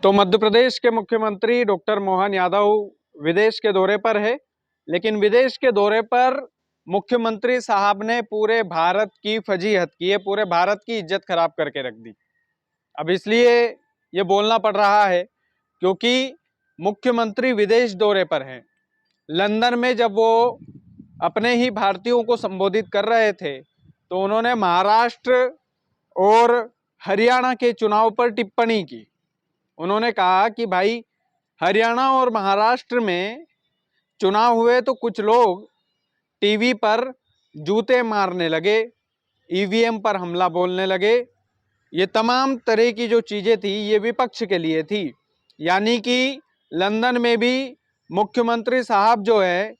तो मध्य प्रदेश के मुख्यमंत्री डॉक्टर मोहन यादव विदेश के दौरे पर है, लेकिन विदेश के दौरे पर मुख्यमंत्री साहब ने पूरे भारत की फजीहत की है, पूरे भारत की इज्जत खराब करके रख दी। अब इसलिए ये बोलना पड़ रहा है क्योंकि मुख्यमंत्री विदेश दौरे पर हैं। लंदन में जब वो अपने ही भारतीयों को संबोधित कर रहे थे तो उन्होंने महाराष्ट्र और हरियाणा के चुनाव पर टिप्पणी की। उन्होंने कहा कि भाई, हरियाणा और महाराष्ट्र में चुनाव हुए तो कुछ लोग टीवी पर जूते मारने लगे, ईवीएम पर हमला बोलने लगे। ये तमाम तरह की जो चीजें थी ये विपक्ष के लिए थी। यानी कि लंदन में भी मुख्यमंत्री साहब जो है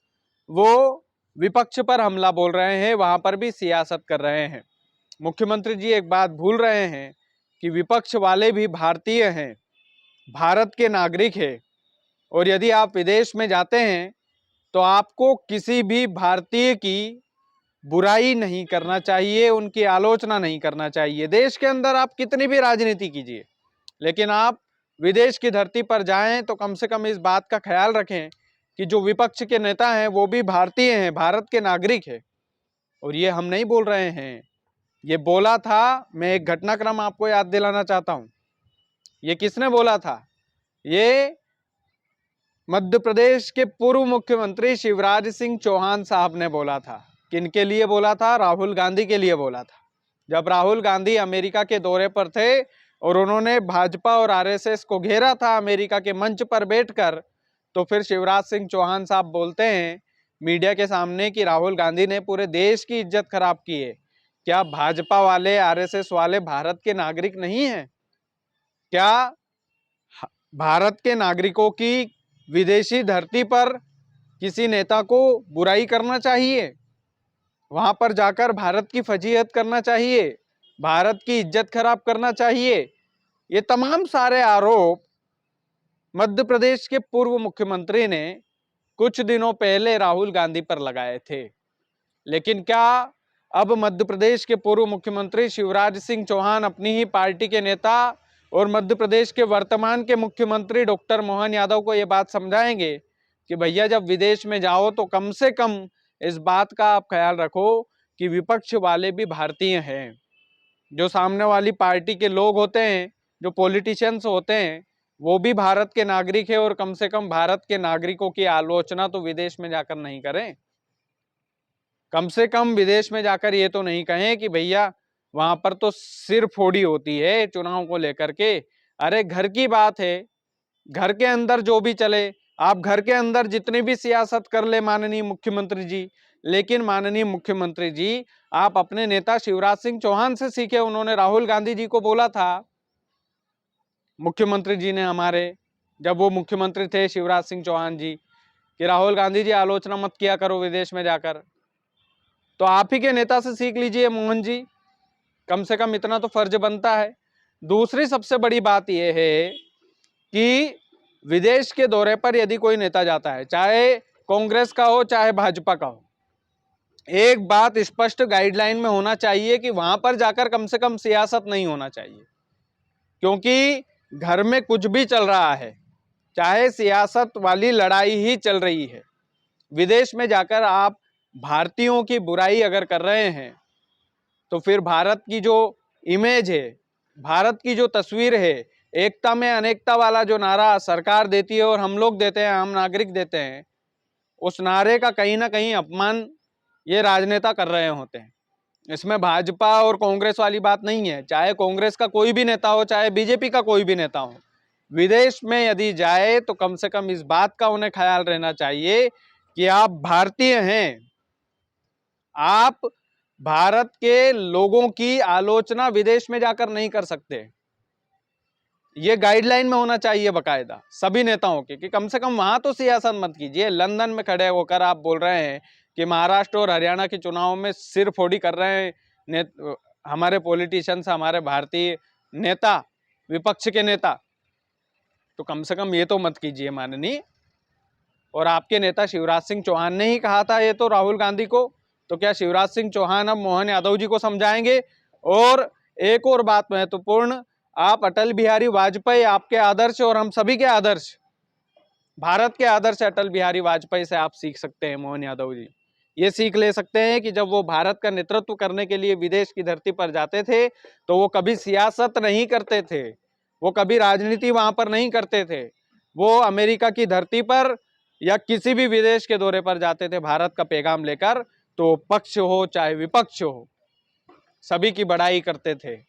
वो विपक्ष पर हमला बोल रहे हैं, वहां पर भी सियासत कर रहे हैं। मुख्यमंत्री जी एक बात भूल रहे हैं कि विपक्ष वाले भी भारतीय हैं, भारत के नागरिक है, और यदि आप विदेश में जाते हैं तो आपको किसी भी भारतीय की बुराई नहीं करना चाहिए, उनकी आलोचना नहीं करना चाहिए। देश के अंदर आप कितनी भी राजनीति कीजिए, लेकिन आप विदेश की धरती पर जाएं तो कम से कम इस बात का ख्याल रखें कि जो विपक्ष के नेता हैं वो भी भारतीय हैं, भारत के नागरिक हैं। और ये हम नहीं बोल रहे हैं, ये बोला था, मैं एक घटनाक्रम आपको याद दिलाना चाहता हूं। ये किसने बोला था? ये मध्य प्रदेश के पूर्व मुख्यमंत्री शिवराज सिंह चौहान साहब ने बोला था। किनके लिए बोला था? राहुल गांधी के लिए बोला था। जब राहुल गांधी अमेरिका के दौरे पर थे और उन्होंने भाजपा और आरएसएस को घेरा था अमेरिका के मंच पर बैठकर, तो फिर शिवराज सिंह चौहान साहब बोलते हैं मीडिया के सामने कि राहुल गांधी ने पूरे देश की इज्जत खराब की है। क्या भाजपा वाले, आरएसएस वाले भारत के नागरिक नहीं हैं? क्या भारत के नागरिकों की विदेशी धरती पर किसी नेता को बुराई करना चाहिए? वहां पर जाकर भारत की फजीहत करना चाहिए, भारत की इज्जत खराब करना चाहिए? ये तमाम सारे आरोप मध्य प्रदेश के पूर्व मुख्यमंत्री ने कुछ दिनों पहले राहुल गांधी पर लगाए थे। लेकिन क्या अब मध्य प्रदेश के पूर्व मुख्यमंत्री शिवराज सिंह चौहान अपनी ही पार्टी के नेता और मध्य प्रदेश के वर्तमान के मुख्यमंत्री डॉक्टर मोहन यादव को ये बात समझाएंगे कि भैया, जब विदेश में जाओ तो कम से कम इस बात का आप ख्याल रखो कि विपक्ष वाले भी भारतीय हैं। जो सामने वाली पार्टी के लोग होते हैं, जो पॉलिटिशियंस होते हैं, वो भी भारत के नागरिक है, और कम से कम भारत के नागरिकों की आलोचना तो विदेश में जाकर नहीं करें। कम से कम विदेश में जाकर ये तो नहीं कहें कि भैया वहां पर तो सिर फोड़ी होती है चुनाव को लेकर के। अरे घर की बात है, घर के अंदर जो भी चले, आप घर के अंदर जितनी भी सियासत कर ले माननीय मुख्यमंत्री जी, लेकिन माननीय मुख्यमंत्री जी, आप अपने नेता शिवराज सिंह चौहान से सीखे। उन्होंने राहुल गांधी जी को बोला था, मुख्यमंत्री जी ने हमारे, जब वो मुख्यमंत्री थे शिवराज सिंह चौहान जी, कि राहुल गांधी जी आलोचना मत किया करो विदेश में जाकर। तो आप ही के नेता से सीख लीजिए मोहन जी, कम से कम इतना तो फर्ज बनता है। दूसरी सबसे बड़ी बात यह है कि विदेश के दौरे पर यदि कोई नेता जाता है, चाहे कांग्रेस का हो चाहे भाजपा का हो, एक बात स्पष्ट गाइडलाइन में होना चाहिए कि वहां पर जाकर कम से कम सियासत नहीं होना चाहिए। क्योंकि घर में कुछ भी चल रहा है, चाहे सियासत वाली लड़ाई ही चल रही है, विदेश में जाकर आप भारतीयों की बुराई अगर कर रहे हैं तो फिर भारत की जो इमेज है, भारत की जो तस्वीर है, एकता में अनेकता वाला जो नारा सरकार देती है और हम लोग देते हैं, आम नागरिक देते हैं, उस नारे का कहीं ना कहीं अपमान ये राजनेता कर रहे होते हैं। इसमें भाजपा और कांग्रेस वाली बात नहीं है। चाहे कांग्रेस का कोई भी नेता हो, चाहे बीजेपी का कोई भी नेता हो, विदेश में यदि जाए तो कम से कम इस बात का उन्हें ख्याल रहना चाहिए कि आप भारतीय हैं। आप भारत के लोगों की आलोचना विदेश में जाकर नहीं कर सकते। ये गाइडलाइन में होना चाहिए बकायदा सभी नेताओं के, कि कम से कम वहां तो सियासत मत कीजिए। लंदन में खड़े होकर आप बोल रहे हैं कि महाराष्ट्र और हरियाणा के चुनाव में सिर फोड़ी कर रहे हैं हमारे पॉलिटिशियंस, हमारे भारतीय नेता, विपक्ष के नेता, तो कम से कम ये तो मत कीजिए माननीय। और आपके नेता शिवराज सिंह चौहान ने ही कहा था ये तो राहुल गांधी को, तो क्या शिवराज सिंह चौहान अब मोहन यादव जी को समझाएंगे? और एक और बात महत्वपूर्ण, आप अटल बिहारी वाजपेयी, आपके आदर्श और हम सभी के आदर्श, भारत के आदर्श अटल बिहारी वाजपेयी से आप सीख सकते हैं मोहन यादव जी। ये सीख ले सकते हैं कि जब वो भारत का नेतृत्व करने के लिए विदेश की धरती पर जाते थे तो वो कभी सियासत नहीं करते थे, वो कभी राजनीति वहां पर नहीं करते थे। वो अमेरिका की धरती पर या किसी भी विदेश के दौरे पर जाते थे भारत का पैगाम लेकर, तो पक्ष हो चाहे विपक्ष हो, सभी की बड़ाई करते थे।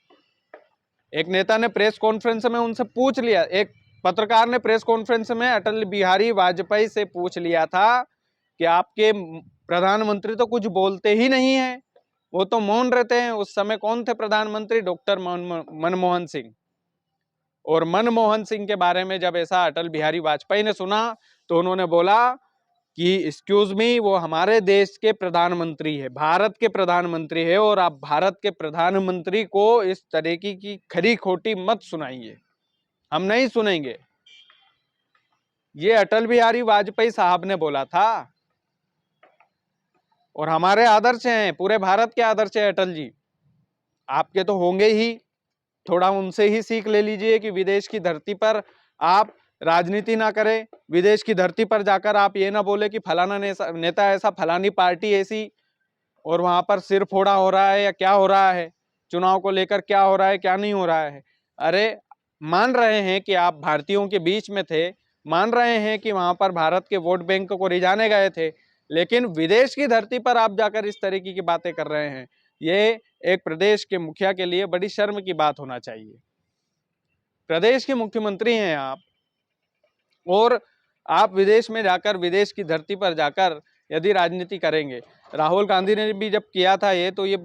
एक नेता ने प्रेस कॉन्फ्रेंस में उनसे पूछ लिया, एक पत्रकार ने प्रेस कॉन्फ्रेंस में अटल बिहारी वाजपेयी से पूछ लिया था कि आपके प्रधानमंत्री तो कुछ बोलते ही नहीं है, वो तो मौन रहते हैं। उस समय कौन थे प्रधानमंत्री? डॉक्टर मनमोहन सिंह। और मनमोहन सिंह के बारे में जब ऐसा अटल बिहारी वाजपेयी ने सुना तो उन्होंने बोला कि एक्सक्यूज मी, वो हमारे देश के प्रधानमंत्री है, भारत के प्रधानमंत्री है, और आप भारत के प्रधानमंत्री को इस तरीके की खरी खोटी मत सुनाइए, हम नहीं सुनेंगे। ये अटल बिहारी वाजपेयी साहब ने बोला था। और हमारे आदर्श हैं, पूरे भारत के आदर्श है अटल जी, आपके तो होंगे ही। थोड़ा उनसे ही सीख ले लीजिए कि विदेश की धरती पर आप राजनीति ना करें, विदेश की धरती पर जाकर आप ये ना बोले कि फलाना नेता ऐसा, फलानी पार्टी ऐसी, और वहां पर सिर फोड़ा हो रहा है या क्या हो रहा है, चुनाव को लेकर क्या हो रहा है क्या नहीं हो रहा है। अरे, मान रहे हैं कि आप भारतीयों के बीच में थे, मान रहे हैं कि वहां पर भारत के वोट बैंक को रिझाने गए थे, लेकिन विदेश की धरती पर आप जाकर इस तरीके की बातें कर रहे हैं। ये एक प्रदेश के मुखिया के लिए बड़ी शर्म की बात होना चाहिए। प्रदेश के मुख्यमंत्री हैं आप, और आप विदेश में जाकर, विदेश की धरती पर जाकर यदि राजनीति करेंगे। राहुल गांधी ने भी जब किया था ये, तो ये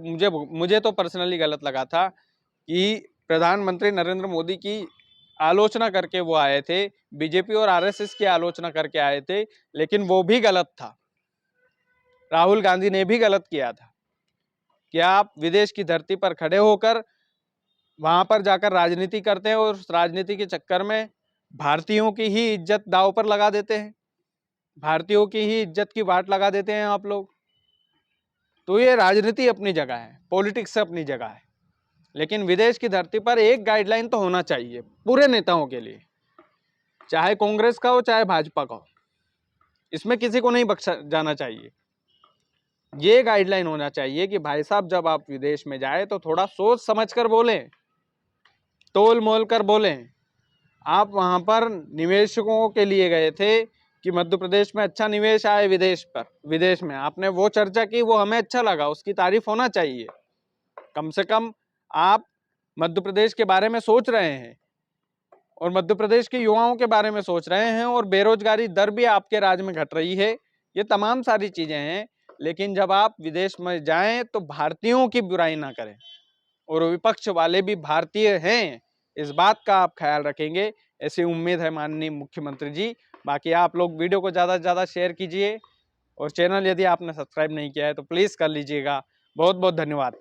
मुझे तो पर्सनली गलत लगा था कि प्रधानमंत्री नरेंद्र मोदी की आलोचना करके वो आए थे, बीजेपी और आरएसएस की आलोचना करके आए थे, लेकिन वो भी गलत था। राहुल गांधी ने भी गलत किया था कि आप विदेश की धरती पर खड़े होकर वहां पर जाकर राजनीति करते हैं और उस राजनीति के चक्कर में भारतीयों की ही इज्जत दांव पर लगा देते हैं, भारतीयों की ही इज्जत की वाट लगा देते हैं आप लोग। तो ये राजनीति अपनी जगह है, पॉलिटिक्स अपनी जगह है, लेकिन विदेश की धरती पर एक गाइडलाइन तो होना चाहिए पूरे नेताओं के लिए, चाहे कांग्रेस का हो चाहे भाजपा का हो, इसमें किसी को नहीं बख्शा जाना चाहिए। ये गाइडलाइन होना चाहिए कि भाई साहब, जब आप विदेश में जाए तो थोड़ा सोच समझ कर बोलें, तोल मोल कर बोलें। आप वहां पर निवेशकों के लिए गए थे कि मध्य प्रदेश में अच्छा निवेश आए, विदेश में आपने वो चर्चा की, वो हमें अच्छा लगा, उसकी तारीफ होना चाहिए। कम से कम आप मध्य प्रदेश के बारे में सोच रहे हैं और मध्य प्रदेश के युवाओं के बारे में सोच रहे हैं, और बेरोजगारी दर भी आपके राज्य में घट रही है। ये तमाम सारी चीजें हैं, लेकिन जब आप विदेश में जाएं तो भारतीयों की बुराई ना करें, और विपक्ष वाले भी भारतीय हैं, इस बात का आप ख्याल रखेंगे, ऐसी उम्मीद है माननीय मुख्यमंत्री जी। बाकी आप लोग वीडियो को ज़्यादा से ज़्यादा शेयर कीजिए, और चैनल यदि आपने सब्सक्राइब नहीं किया है तो प्लीज़ कर लीजिएगा। बहुत बहुत धन्यवाद।